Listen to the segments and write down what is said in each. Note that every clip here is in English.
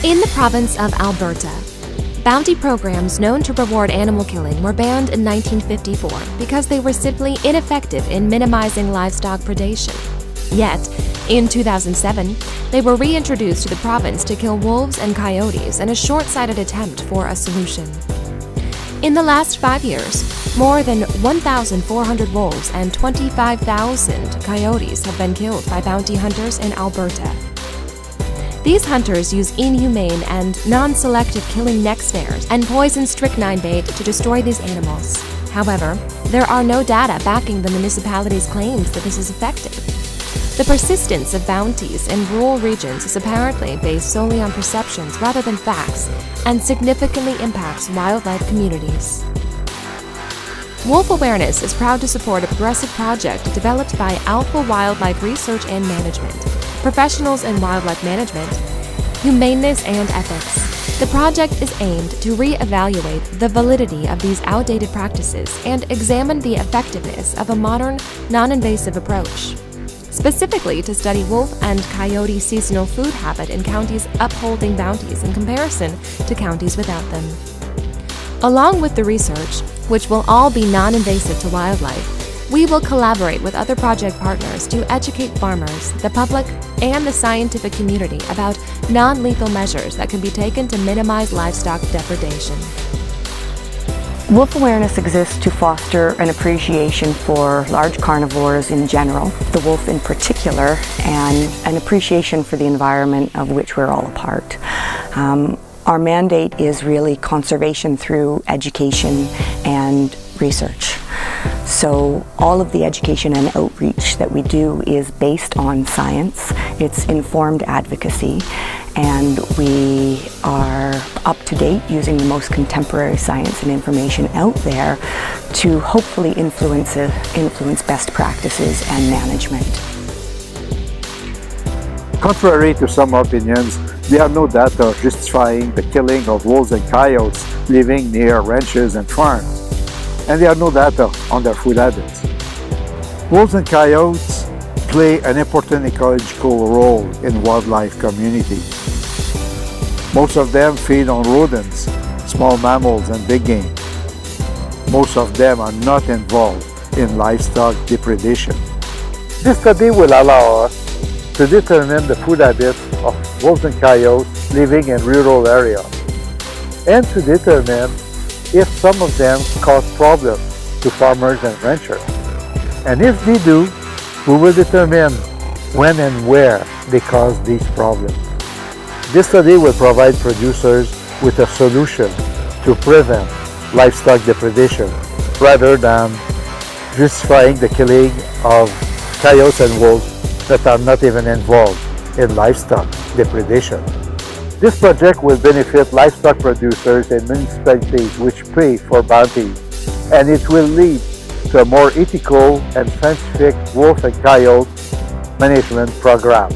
In the province of Alberta, bounty programs known to reward animal killing were banned in 1954 because they were simply ineffective in minimizing livestock predation. Yet, in 2007, they were reintroduced to the province to kill wolves and coyotes in a short-sighted attempt for a solution. In the last 5 years, more than 1,400 wolves and 25,000 coyotes have been killed by bounty hunters in Alberta. These hunters use inhumane and non-selective killing neck snares and poison strychnine bait to destroy these animals. However, there are no data backing the municipality's claims that this is effective. The persistence of bounties in rural regions is apparently based solely on perceptions rather than facts, and significantly impacts wildlife communities. Wolf Awareness is proud to support a progressive project developed by Alpha Wildlife Research and Management, professionals in wildlife management, humaneness, and ethics. The project is aimed to re-evaluate the validity of these outdated practices and examine the effectiveness of a modern, non-invasive approach, specifically to study wolf and coyote seasonal food habit in counties upholding bounties in comparison to counties without them. Along with the research, which will all be non-invasive to wildlife, we will collaborate with other project partners to educate farmers, the public, and the scientific community about non-lethal measures that can be taken to minimize livestock depredation. Wolf Awareness exists to foster an appreciation for large carnivores in general, the wolf in particular, and an appreciation for the environment of which we're all a part. Our mandate is really conservation through education and research. So all of the education and outreach that we do is based on science. It's informed advocacy, and we are up to date using the most contemporary science and information out there to hopefully influence best practices and management. Contrary to some opinions, there are no data justifying the killing of wolves and coyotes living near ranches and farms, and there are no data on their food habits. Wolves and coyotes play an important ecological role in wildlife communities. Most of them feed on rodents, small mammals, and big game. Most of them are not involved in livestock depredation. This study will allow us to determine the food habits of wolves and coyotes living in rural areas, and to determine if some of them cause problems to farmers and ranchers. And if they do, we will determine when and where they cause these problems. This study will provide producers with a solution to prevent livestock depredation, rather than justifying the killing of coyotes and wolves that are not even involved in livestock depredation. This project will benefit livestock producers and municipalities which pay for bounties, and it will lead to a more ethical and scientific wolf and coyote management program.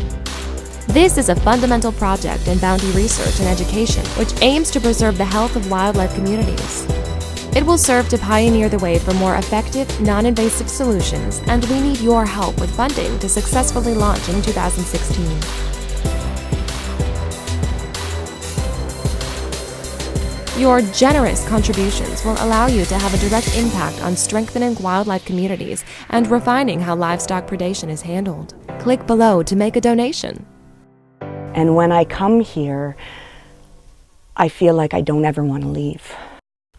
This is a fundamental project in bounty research and education which aims to preserve the health of wildlife communities. It will serve to pioneer the way for more effective, non-invasive solutions, and we need your help with funding to successfully launch in 2016. Your generous contributions will allow you to have a direct impact on strengthening wildlife communities and refining how livestock predation is handled. Click below to make a donation. And when I come here, I feel like I don't ever want to leave.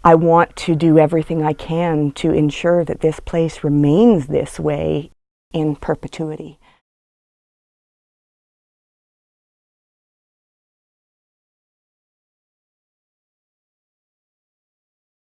I want to do everything I can to ensure that this place remains this way in perpetuity.